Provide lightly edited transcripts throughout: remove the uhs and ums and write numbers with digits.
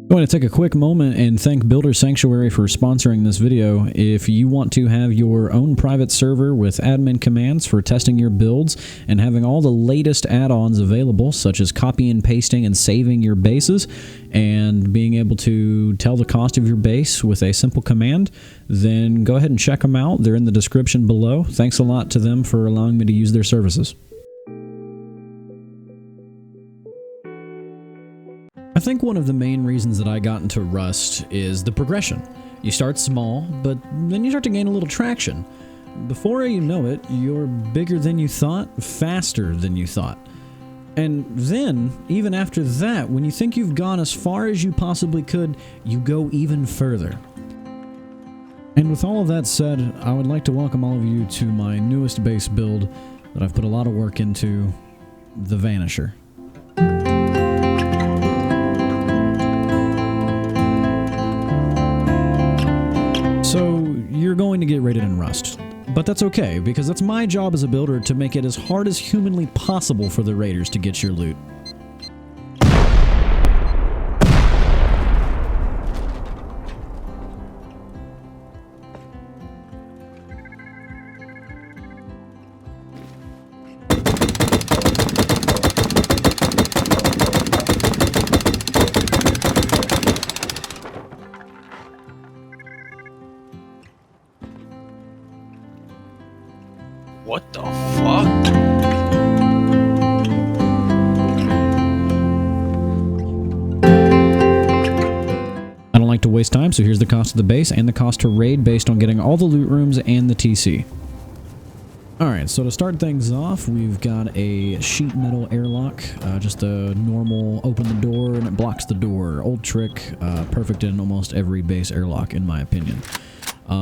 I want to take a quick moment and thank Builder Sanctuary for sponsoring this video. If you want to have your own private server with admin commands for testing your builds and having all the latest add-ons available, such as copy and pasting and saving your bases, and being able to tell the cost of your base with a simple command, then go ahead and check them out. They're in the description below. Thanks a lot to them for allowing me to use their services. I think one of the main reasons that I got into Rust is the progression. You start small, but then you start to gain a little traction. Before you know it, you're bigger than you thought, faster than you thought. And then, even after that, when you think you've gone as far as you possibly could, you go even further. And with all of that said, I would like to welcome all of you to my newest base build that I've put a lot of work into, the Vanisher. So, you're going to get rated in Rust, but that's okay, because that's my job as a builder to make it as hard as humanly possible for the raiders to get your loot. What the fuck? I don't like to waste time, so here's the cost of the base and the cost to raid based on getting all the loot rooms and the TC. Alright, so to start things off, we've got a sheet metal airlock, just a normal open the door and it blocks the door. Old trick, perfect in almost every base airlock in my opinion.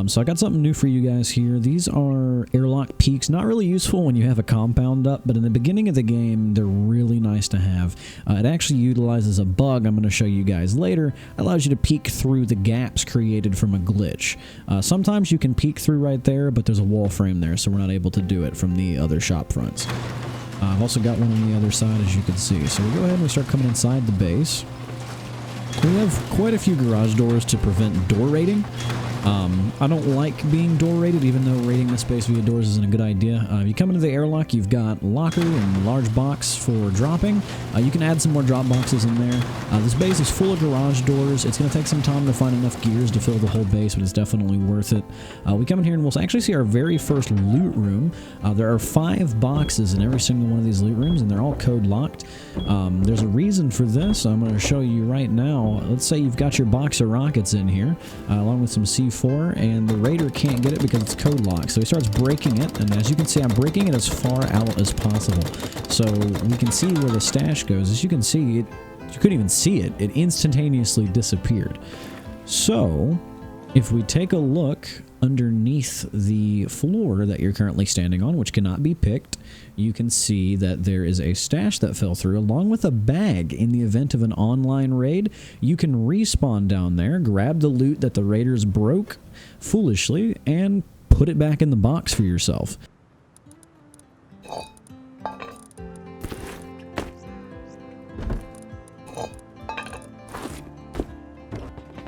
So I got something new for you guys here. These are airlock peaks, not really useful when you have a compound up, but in the beginning of the game, they're really nice to have. It actually utilizes a bug I'm going to show you guys later. It allows you to peek through the gaps created from a glitch. Sometimes you can peek through right there, but there's a wall frame there, so we're not able to do it from the other shop fronts. I've also got one on the other side, as you can see. So we go ahead and we start coming inside the base. We have quite a few garage doors to prevent door raiding. I don't like being door raided, even though raiding this base via doors isn't a good idea. If you come into the airlock, you've got locker and large box for dropping. You can add some more drop boxes in there. This base is full of garage doors. It's going to take some time to find enough gears to fill the whole base, but it's definitely worth it. We come in here and we'll actually see our very first loot room. There are 5 boxes in every single one of these loot rooms, and they're all code locked. There's a reason for this. I'm going to show you right now. Let's say you've got your box of rockets in here, along with some C4, and the raider can't get it because it's code locked. So he starts breaking it, and as you can see, I'm breaking it as far out as possible. So we can see where the stash goes. As you can see, you couldn't even see it. It instantaneously disappeared. So if we take a look underneath the floor that you're currently standing on, which cannot be picked, you can see that there is a stash that fell through along with a bag. In the event of an online raid, you can respawn down there, grab the loot that the raiders broke foolishly, and put it back in the box for yourself.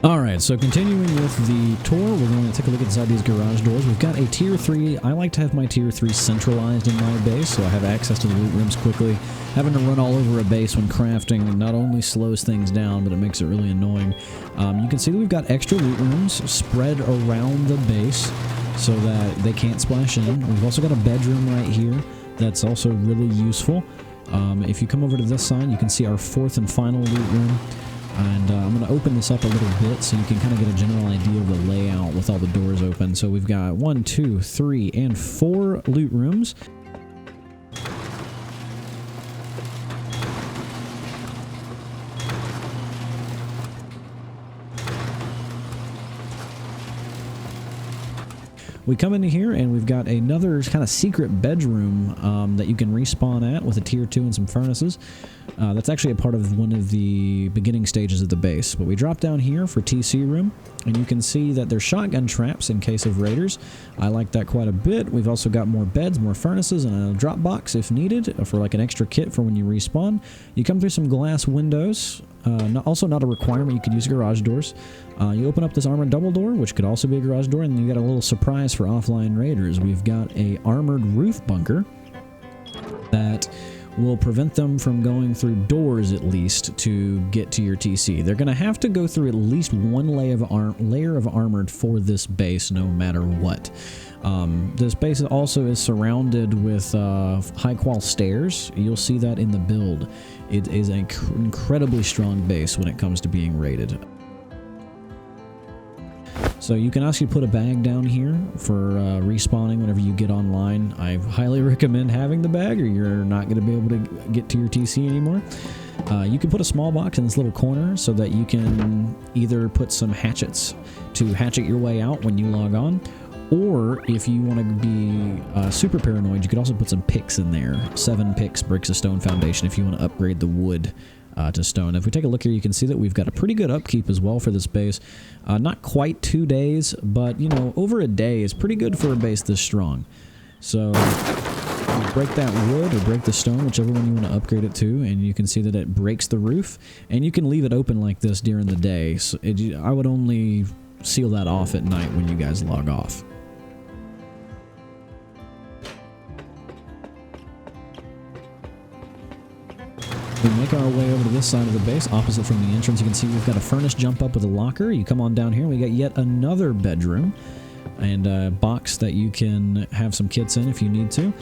Alright, so continuing with the tour, we're going to take a look inside these garage doors. We've got a tier 3. I like to have my tier 3 centralized in my base, so I have access to the loot rooms quickly. Having to run all over a base when crafting not only slows things down, but it makes it really annoying. You can see that we've got extra loot rooms spread around the base so that they can't splash in. We've also got a bedroom right here that's also really useful. If you come over to this side, you can see our 4th and final loot room. And I'm going to open this up a little bit so you can kind of get a general idea of the layout with all the doors open. So we've got 1, 2, 3, and 4 loot rooms. We come into here and we've got another kind of secret bedroom that you can respawn at with a tier 2 and some furnaces. That's actually a part of one of the beginning stages of the base. But we drop down here for TC room, and you can see that there's shotgun traps in case of raiders. I like that quite a bit. We've also got more beds, more furnaces, and a drop box if needed for like an extra kit for when you respawn. You come through some glass windows. also not a requirement. You could use garage doors. You open up this armored double door, which could also be a garage door, and then you got a little surprise for offline raiders. We've got a armored roof bunker that will prevent them from going through doors at least to get to your TC. They're going to have to go through at least one layer of armored for this base, no matter what. This base also is surrounded with high-quality stairs. You'll see that in the build. It is an incredibly strong base when it comes to being raided. So you can actually put a bag down here for respawning whenever you get online. I highly recommend having the bag or you're not going to be able to get to your TC anymore. You can put a small box in this little corner so that you can either put some hatchets to hatchet your way out when you log on, or if you want to be super paranoid, you could also put some picks in there. 7 picks, bricks of stone foundation if you want to upgrade the wood to stone. If we take a look here, you can see that we've got a pretty good upkeep as well for this base. Not quite 2 days, but you know, over a day is pretty good for a base this strong. So break that wood or break the stone, whichever one you want to upgrade it to, and you can see that it breaks the roof, and you can leave it open like this during the day. So I would only seal that off at night when you guys log off. We make our way over to this side of the base, opposite from the entrance. You can see we've got a furnace jump up with a locker. You come on down here, we got yet another bedroom and a box that you can have some kits in if you need to.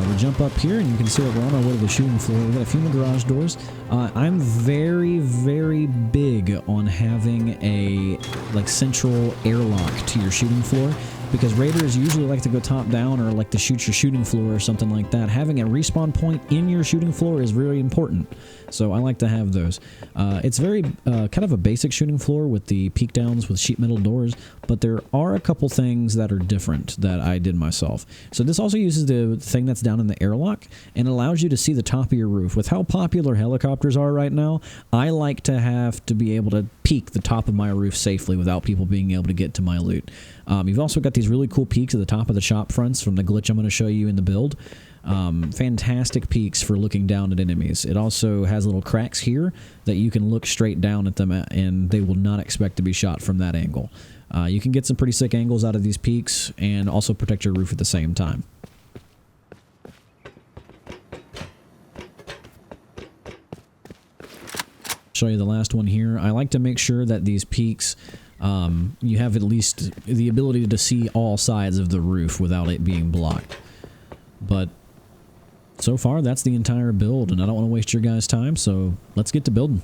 We jump up here and you can see that we're on our way to the shooting floor. We've got a few more garage doors. I'm very, very big on having a central airlock to your shooting floor, because raiders usually like to go top down or like to shoot your shooting floor or something like that. Having a respawn point in your shooting floor is really important, so I like to have those. It's very kind of a basic shooting floor with the peak downs with sheet metal doors, but there are a couple things that are different that I did myself. So this also uses the thing that's down in the airlock and allows you to see the top of your roof. With how popular helicopters are right now, I like to have to be able to peek the top of my roof safely without people being able to get to my loot. You've also got these really cool peaks at the top of the shop fronts from the glitch I'm going to show you in the build. Fantastic peaks for looking down at enemies. It also has little cracks here that you can look straight down at them and they will not expect to be shot from that angle. You can get some pretty sick angles out of these peaks and also protect your roof at the same time. Show you the last one here. I like to make sure that these peaks you have at least the ability to see all sides of the roof without it being blocked. But so far that's the entire build, and I don't want to waste your guys' time, so let's get to building.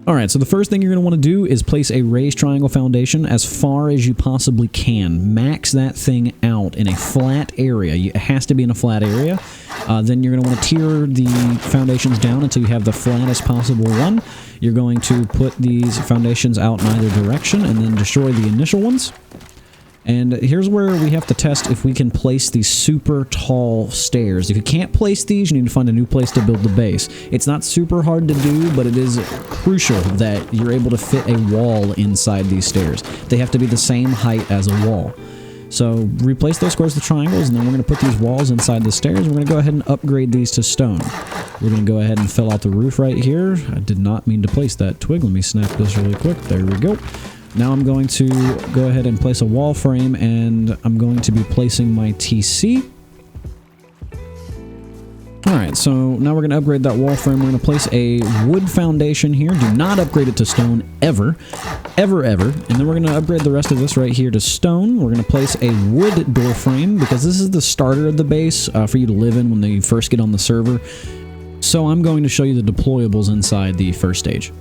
Alright, so the first thing you're going to want to do is place a raised triangle foundation as far as you possibly can. Max that thing out in a flat area. It has to be in a flat area. Then you're going to want to tier the foundations down until you have the flattest possible one. You're going to put these foundations out in either direction and then destroy the initial ones. And here's where we have to test if we can place these super tall stairs. If you can't place these, you need to find a new place to build the base. It's not super hard to do, but it is crucial that you're able to fit a wall inside these stairs. They have to be the same height as a wall. So replace those squares with triangles, and then we're going to put these walls inside the stairs. We're going to go ahead and upgrade these to stone. We're going to go ahead and fill out the roof right here. I did not mean to place that twig. Let me snap this really quick. There we go. Now I'm going to go ahead and place a wall frame, and I'm going to be placing my TC. Alright, so now we're going to upgrade that wall frame. We're going to place a wood foundation here. Do not upgrade it to stone ever. Ever, ever. And then we're going to upgrade the rest of this right here to stone. We're going to place a wood door frame because this is the starter of the base for you to live in when you first get on the server. So I'm going to show you the deployables inside the first stage.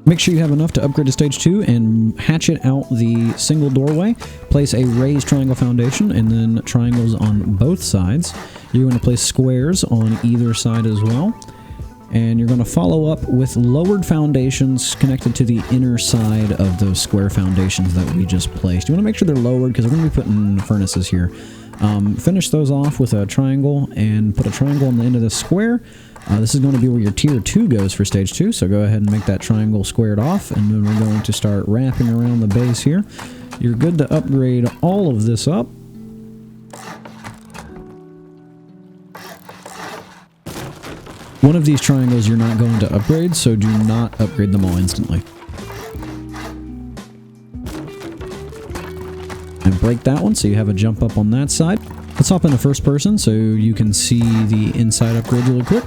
Make sure you have enough to upgrade to stage 2 and hatchet out the single doorway. Place a raised triangle foundation and then triangles on both sides. You're going to place squares on either side as well. And you're going to follow up with lowered foundations connected to the inner side of those square foundations that we just placed. You want to make sure they're lowered because we're going to be putting furnaces here. Finish those off with a triangle and put a triangle on the end of the square. This is going to be where your tier 2 goes for stage 2, so go ahead and make that triangle squared off, and then we're going to start wrapping around the base here. You're good to upgrade all of this up. One of these triangles you're not going to upgrade, so do not upgrade them all instantly. And break that one so you have a jump up on that side. Let's hop into first person so you can see the inside upgrade really quick.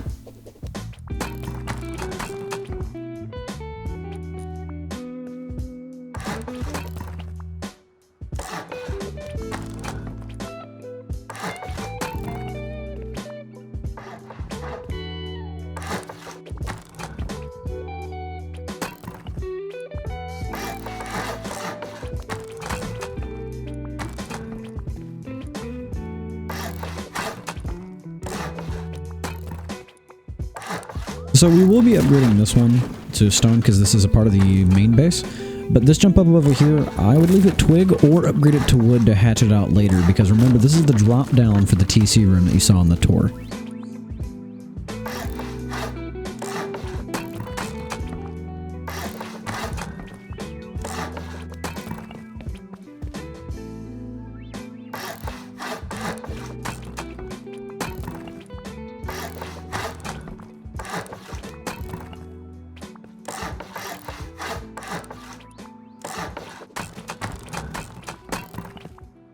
So we will be upgrading this one to stone because this is a part of the main base. But this jump up over here, I would leave it twig or upgrade it to wood to hatch it out later, because remember, this is the drop down for the TC room that you saw on the tour.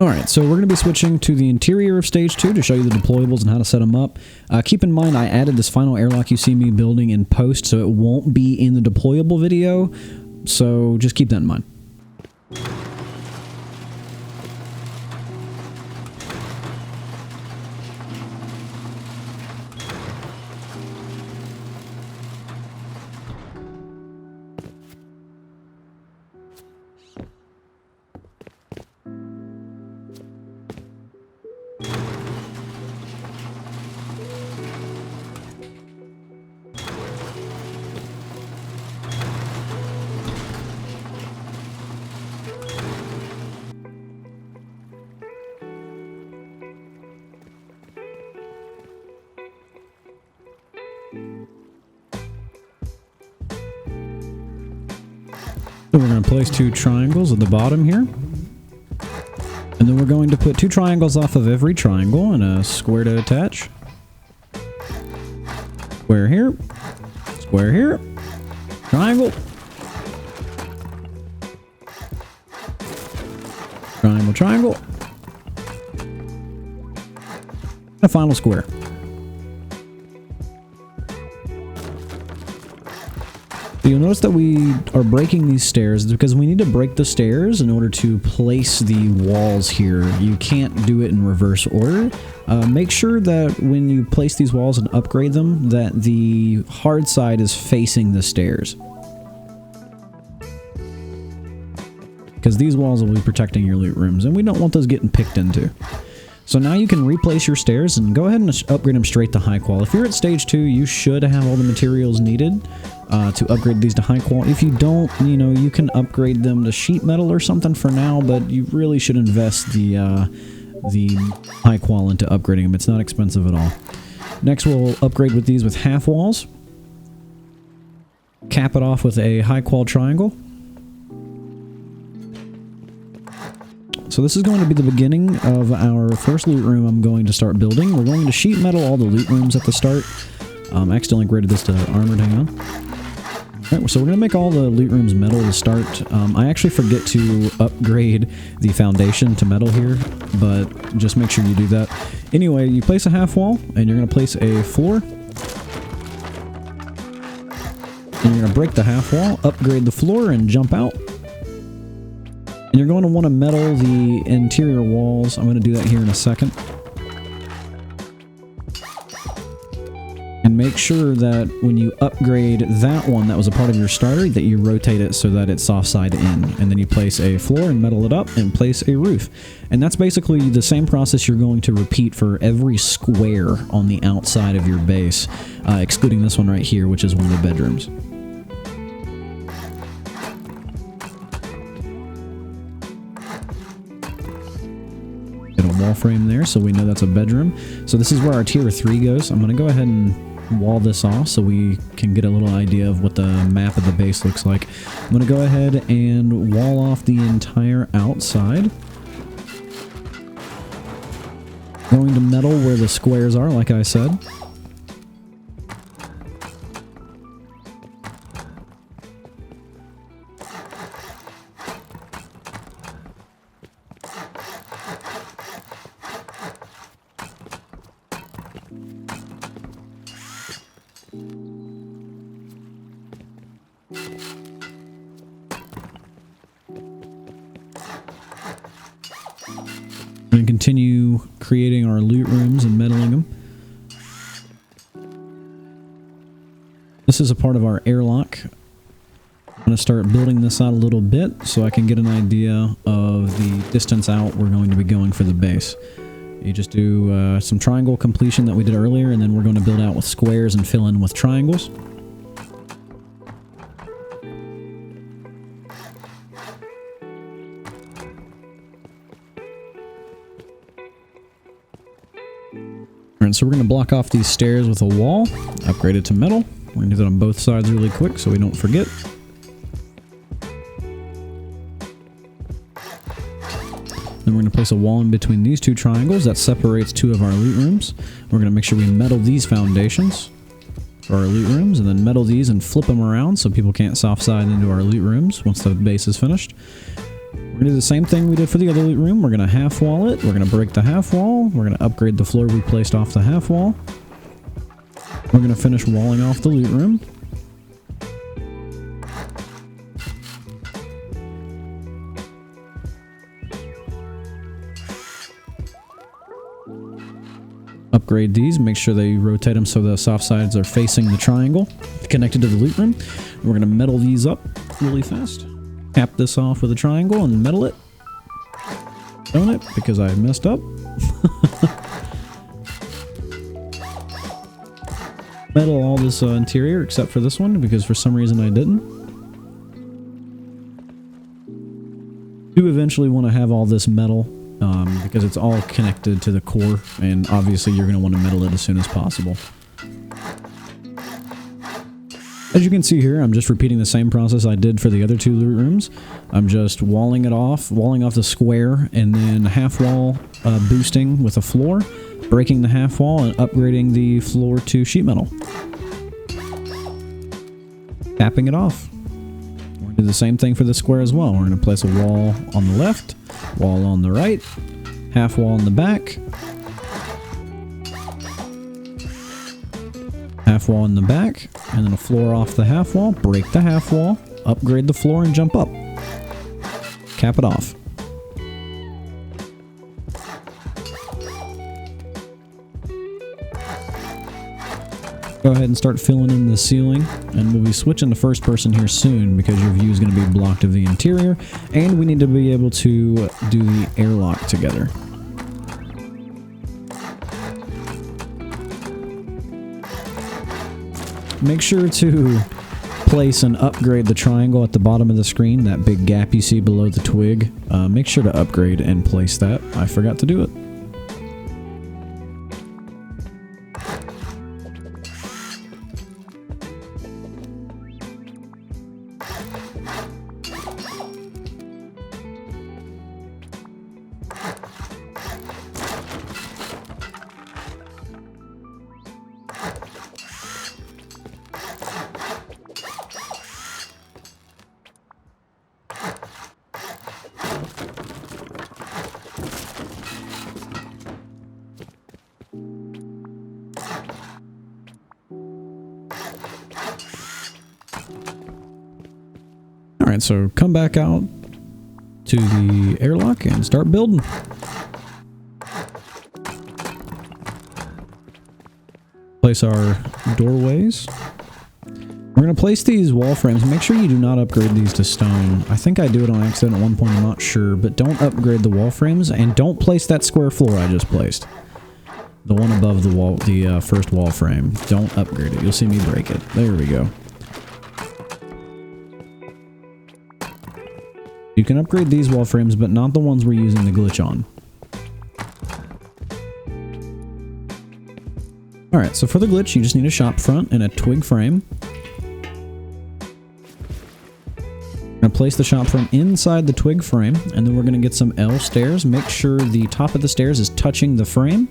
Alright, so we're going to be switching to the interior of Stage 2 to show you the deployables and how to set them up. Keep in mind, I added this final airlock you see me building in post, so it won't be in the deployable video, so just keep that in mind. So we're going to place 2 triangles at the bottom here. And then we're going to put 2 triangles off of every triangle and a square to attach. Square here. Square here. Triangle. Triangle, triangle. And a final square. You'll notice that we are breaking these stairs because we need to break the stairs in order to place the walls here. You can't do it in reverse order. Make sure that when you place these walls and upgrade them, that the hard side is facing the stairs. Because these walls will be protecting your loot rooms, and we don't want those getting picked into. So now you can replace your stairs and go ahead and upgrade them straight to high qual. If you're at stage 2, you should have all the materials needed to upgrade these to high qual. If you don't, you know, you can upgrade them to sheet metal or something for now, but you really should invest the high qual into upgrading them. It's not expensive at all. Next, we'll upgrade with these with half walls. Cap it off with a high qual triangle. So this is going to be the beginning of our first loot room I'm going to start building. We're going to sheet metal all the loot rooms at the start. I accidentally graded this to armored, hang on. Alright, so we're going to make all the loot rooms metal to start. I actually forget to upgrade the foundation to metal here, but just make sure you do that. Anyway, you place a half wall, and you're going to place a floor. And you're going to break the half wall, upgrade the floor, and jump out. And you're going to want to metal the interior walls. I'm going to do that here in a second. And make sure that when you upgrade that one that was a part of your starter, that you rotate it so that it's soft side in. And then you place a floor and metal it up and place a roof. And that's basically the same process you're going to repeat for every square on the outside of your base, excluding this one right here, which is one of the bedrooms. Wall frame there, so we know that's a bedroom. So this is where our tier 3 goes. I'm going to go ahead and wall this off so we can get a little idea of what the map of the base looks like. I'm going to go ahead and wall off the entire outside. Going to metal where the squares are, like I said. And continue creating our loot rooms and meddling them. This is a part of our airlock. I'm going to start building this out a little bit so I can get an idea of the distance out we're going to be going for the base. You just do some triangle completion that we did earlier, and then we're going to build out with squares and fill in with triangles. Alright, so we're going to block off these stairs with a wall, upgrade it to metal. We're going to do that on both sides really quick so we don't forget. Then we're going to place a wall in between these two triangles that separates two of our loot rooms. We're going to make sure we metal these foundations for our loot rooms, and then metal these and flip them around so people can't soft side into our loot rooms once the base is finished. We're going to do the same thing we did for the other loot room. We're going to half wall it. We're going to break the half wall. We're going to upgrade the floor we placed off the half wall. We're going to finish walling off the loot room. Upgrade these, make sure they rotate them so the soft sides are facing the triangle connected to the loot room. We're going to metal these up really fast. Cap this off with a triangle and metal it. Don't it, because I messed up. Metal all this interior except for this one because for some reason I didn't. Do eventually want to have all this metal because it's all connected to the core, and obviously you're going to want to metal it as soon as possible. As you can see here, I'm just repeating the same process I did for the other two loot rooms. I'm just walling off the square, and then half wall boosting with a floor, breaking the half wall, and upgrading the floor to sheet metal. Capping it off. We're going to do the same thing for the square as well. We're going to place a wall on the left, wall on the right, half wall in the back, half wall in the back, and then a floor off the half wall, break the half wall, upgrade the floor, and jump up. Cap it off. Go ahead and start filling in the ceiling, and we'll be switching to first person here soon because your view is going to be blocked of the interior, and we need to be able to do the airlock together. Make sure to place and upgrade the triangle at the bottom of the screen, that big gap you see below the twig. Make sure to upgrade and place that. I forgot to do it. Alright, so come back out to the airlock and start building. Place our doorways. We're going to place these wall frames. Make sure you do not upgrade these to stone. I think I do it on accident at one point, I'm not sure, but don't upgrade the wall frames, and don't place that square floor I just placed. The one above the wall, the first wall frame. Don't upgrade it. You'll see me break it. There we go. You can upgrade these wall frames, but not the ones we're using the glitch on. Alright, so for the glitch, you just need a shop front and a twig frame. We're going to place the shop front inside the twig frame, and then we're going to get some L stairs. Make sure the top of the stairs is touching the frame.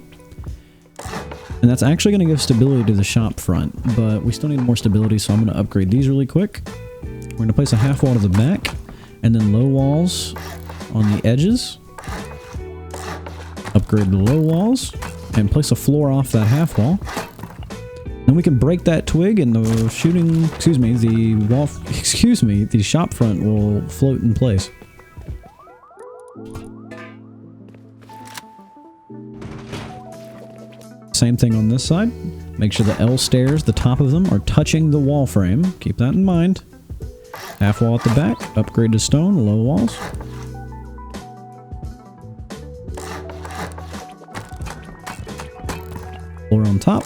And that's actually going to give stability to the shop front, but we still need more stability, so I'm going to upgrade these really quick. We're going to place a half wall to the back, and then low walls on the edges. Upgrade the low walls, and place a floor off that half wall. Then we can break that twig, and the the shop front will float in place. Same thing on this side. Make sure the L stairs, the top of them, are touching the wall frame. Keep that in mind. Half wall at the back, upgrade to stone, low walls. Floor on top.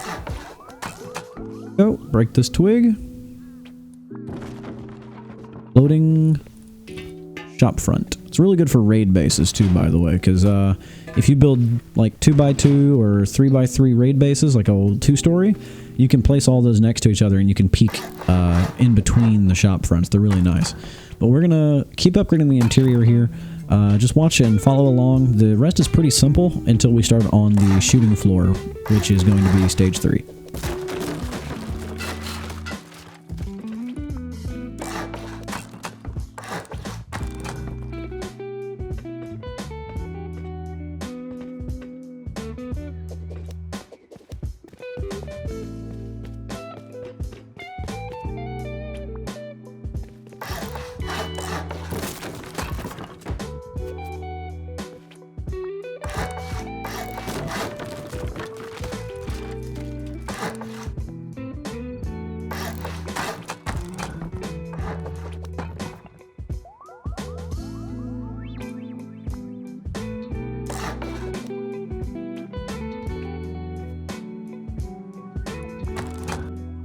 Go, break this twig. Floating shop front. It's really good for raid bases too, by the way, because if you build like 2x2 or 3x3 raid bases, like a 2-story, you can place all those next to each other and you can peek in between the shop fronts. They're really nice. But we're gonna keep upgrading the interior here. Just watch and follow along. The rest is pretty simple until we start on the shooting floor, which is going to be stage 3.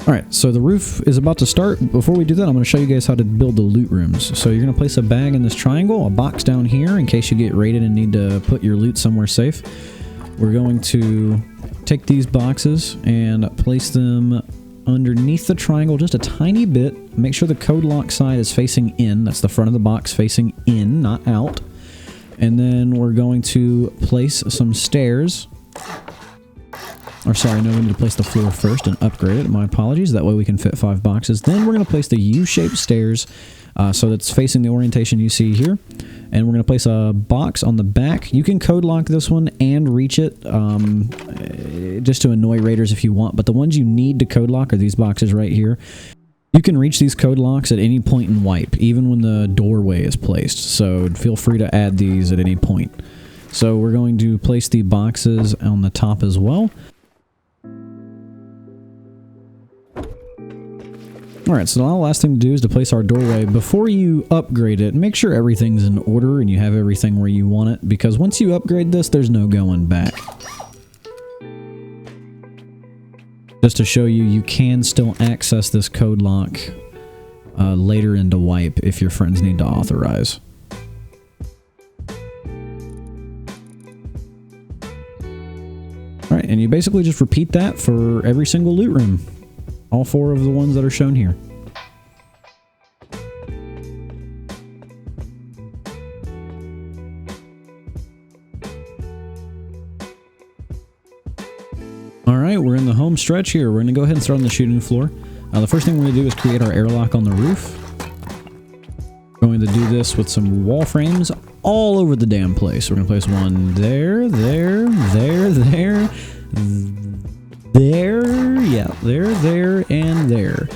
Alright, so the roof is about to start. Before we do that, I'm going to show you guys how to build the loot rooms. So you're going to place a bag in this triangle, a box down here in case you get raided and need to put your loot somewhere safe. We're going to take these boxes and place them underneath the triangle just a tiny bit. Make sure the code lock side is facing in. That's the front of the box facing in, not out. And then we're going to place some stairs. Or sorry, no, we need to place the floor first and upgrade it. My apologies. That way we can fit 5 boxes. Then we're going to place the U-shaped stairs so that's facing the orientation you see here. And we're going to place a box on the back. You can code lock this one and reach it just to annoy raiders if you want. But the ones you need to code lock are these boxes right here. You can reach these code locks at any point in wipe, even when the doorway is placed. So feel free to add these at any point. So we're going to place the boxes on the top as well. Alright, so now the last thing to do is to place our doorway. Before you upgrade it, make sure everything's in order and you have everything where you want it, because once you upgrade this, there's no going back. Just to show you, you can still access this code lock later into wipe if your friends need to authorize. Alright, and you basically just repeat that for every single loot room. All 4 of the ones that are shown here. Alright, we're in the home stretch here. We're going to go ahead and start on the shooting floor. The first thing we're going to do is create our airlock on the roof. We're going to do this with some wall frames all over the damn place. We're going to place one there, there, and there.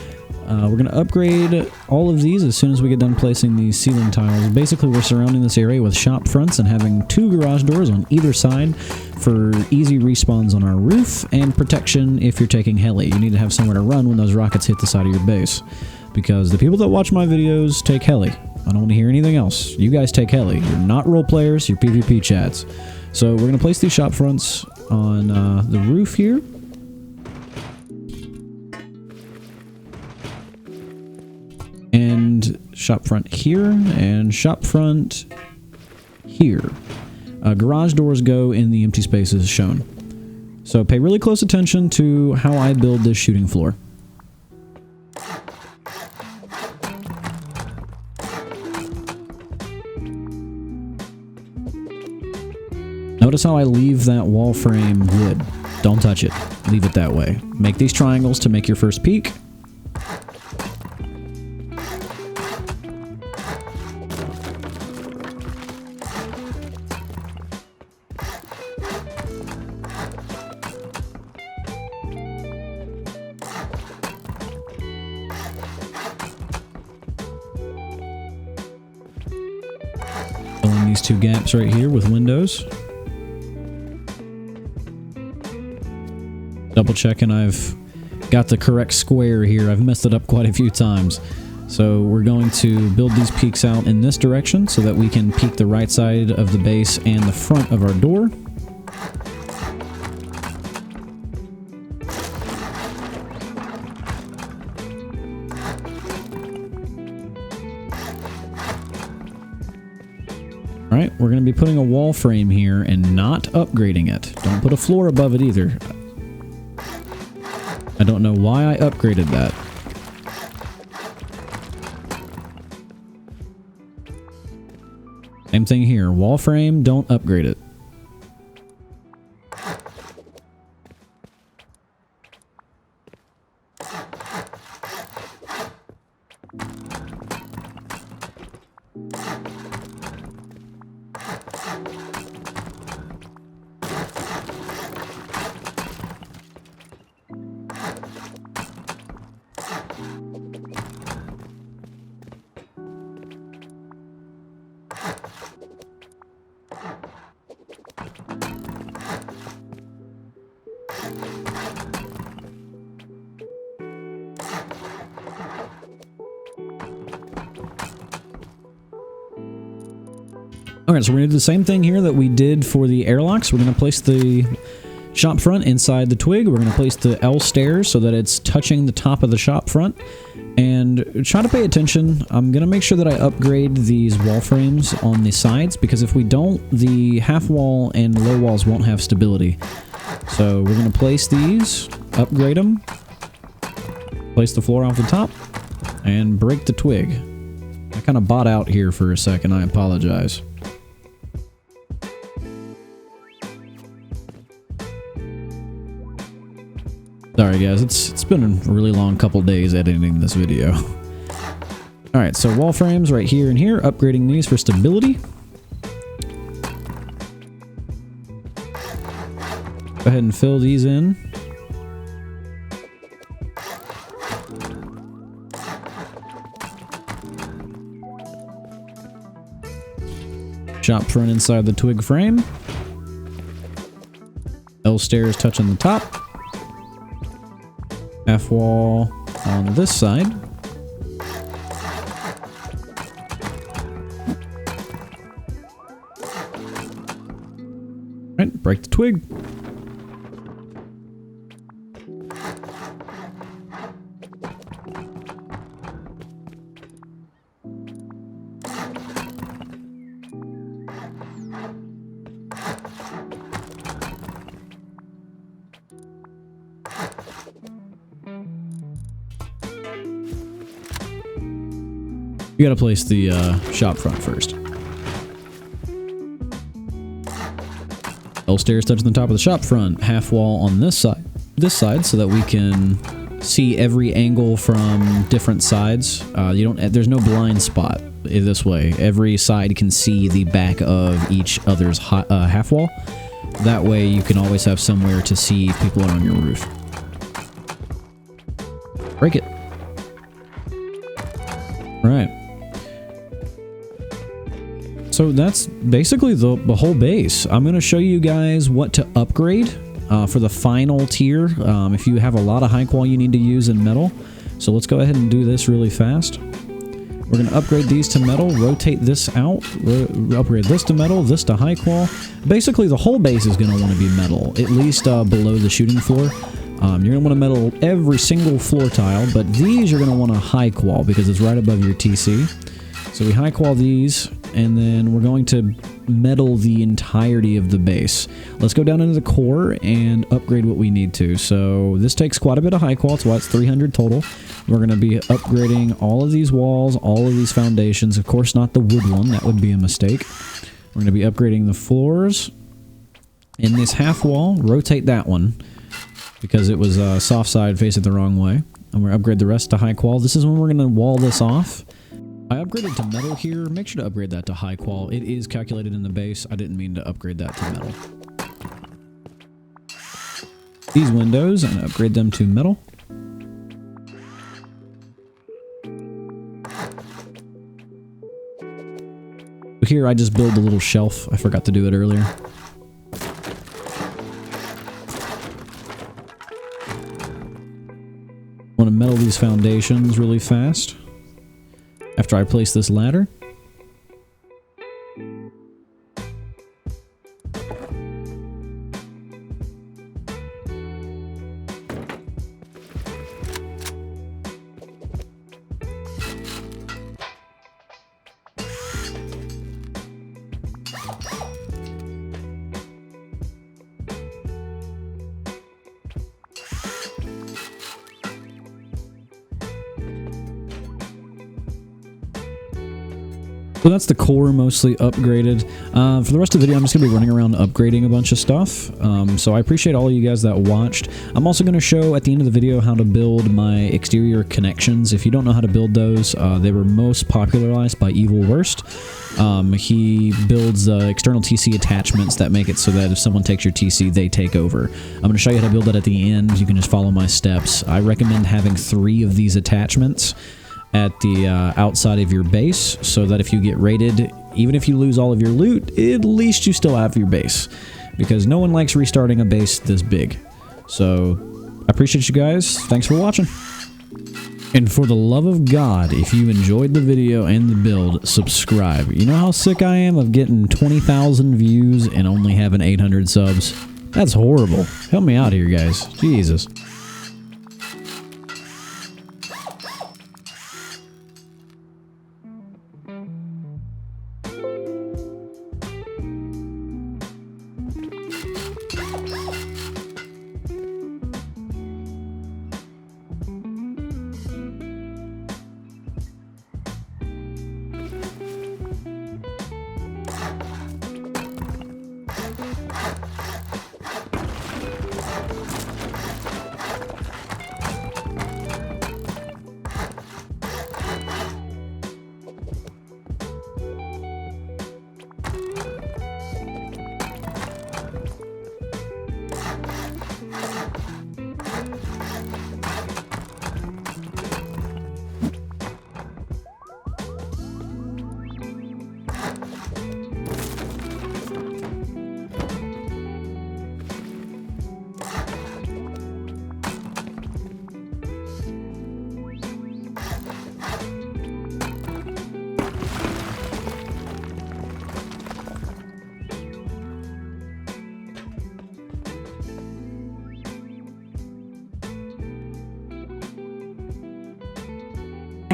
We're going to upgrade all of these as soon as we get done placing these ceiling tiles. Basically, we're surrounding this area with shop fronts and having 2 garage doors on either side for easy respawns on our roof and protection if you're taking heli. You need to have somewhere to run when those rockets hit the side of your base, because the people that watch my videos take heli. I don't want to hear anything else. You guys take heli. You're not role players, you're PvP chads. So we're going to place these shop fronts on the roof here. And shop front here, and shop front here. Garage doors go in the empty spaces shown. So pay really close attention to how I build this shooting floor. Notice how I leave that wall frame wood. Don't touch it. Leave it that way. Make these triangles to make your first peak. Filling these two gaps right here with windows. Double checking I've got the correct square here. I've messed it up quite a few times. So we're going to build these peaks out in this direction so that we can peak the right side of the base and the front of our door. Alright, we're going to be putting a wall frame here and not upgrading it. Don't put a floor above it either. I don't know why I upgraded that. Same thing here. Wall frame, don't upgrade it. Alright, so we're going to do the same thing here that we did for the airlocks. We're going to place the shop front inside the twig. We're going to place the L stairs so that it's touching the top of the shop front. And try to pay attention. I'm going to make sure that I upgrade these wall frames on the sides, because if we don't, the half wall and low walls won't have stability. So we're going to place these, upgrade them, place the floor off the top, and break the twig. I kind of bought out here for a second. I apologize. Sorry guys, it's been a really long couple days editing this video. Alright, so wall frames right here and here, upgrading these for stability. Go ahead and fill these in. Shop front inside the twig frame. L stairs touching the top. Half wall on this side. Right, break the twig. You gotta place the shop front first. L stairs touching the top of the shop front. Half wall on this side, so that we can see every angle from different sides. There's no blind spot this way. Every side can see the back of each other's half wall. That way you can always have somewhere to see if people are on your roof. Break it. Right. So that's basically the whole base. I'm going to show you guys what to upgrade for the final tier if you have a lot of high qual you need to use in metal. So let's go ahead and do this really fast. We're going to upgrade these to metal, rotate this out, upgrade this to metal, this to high qual. Basically the whole base is going to want to be metal, at least below the shooting floor. You're going to want to metal every single floor tile, but these you're going to want a high qual because it's right above your TC. So we high qual these. and then we're going to metal the entirety of the base. Let's go down into the core and upgrade what we need to. So this takes quite a bit of high qual, that's why it's 300 total. We're going to be upgrading all of these walls, all of these foundations. Of course, not the wood one, that would be a mistake. We're going to be upgrading the floors. In this half wall, rotate that one because it was soft side facing the wrong way. And we're going to upgrade the rest to high qual. This is when we're going to wall this off. I upgraded to metal here. Make sure to upgrade that to high qual. It is calculated in the base. I didn't mean to upgrade that to metal. These windows, and upgrade them to metal. Here I just build a little shelf. I forgot to do it earlier. I want to metal these foundations really fast after I place this ladder. So that's the core mostly upgraded. For the rest of the video, I'm just going to be running around upgrading a bunch of stuff. So I appreciate all of you guys that watched. I'm also going to show at the end of the video how to build my exterior connections. If you don't know how to build those, they were most popularized by Evil Worst. He builds external TC attachments that make it so that if someone takes your TC, they take over. I'm going to show you how to build that at the end. You can just follow my steps. I recommend having 3 of these attachments at the outside of your base, so that if you get raided, even if you lose all of your loot, at least you still have your base, because no one likes restarting a base this big. So I appreciate you guys. Thanks for watching. And for the love of God, if you enjoyed the video and the build, subscribe. You know how sick I am of getting 20,000 views and only having 800 subs? That's horrible. Help me out here, guys. Jesus.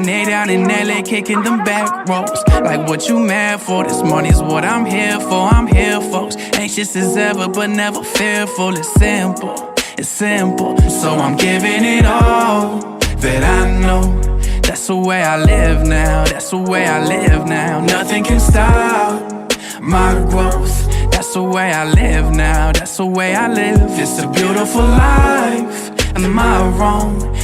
They down in LA kicking them back roads. Like what you mad for? This money's what I'm here for. I'm here, folks. Anxious as ever, but never fearful. It's simple, it's simple. So I'm giving it all that I know. That's the way I live now. That's the way I live now. Nothing can stop my growth. That's the way I live now. That's the way I live. It's a beautiful life. Am I wrong?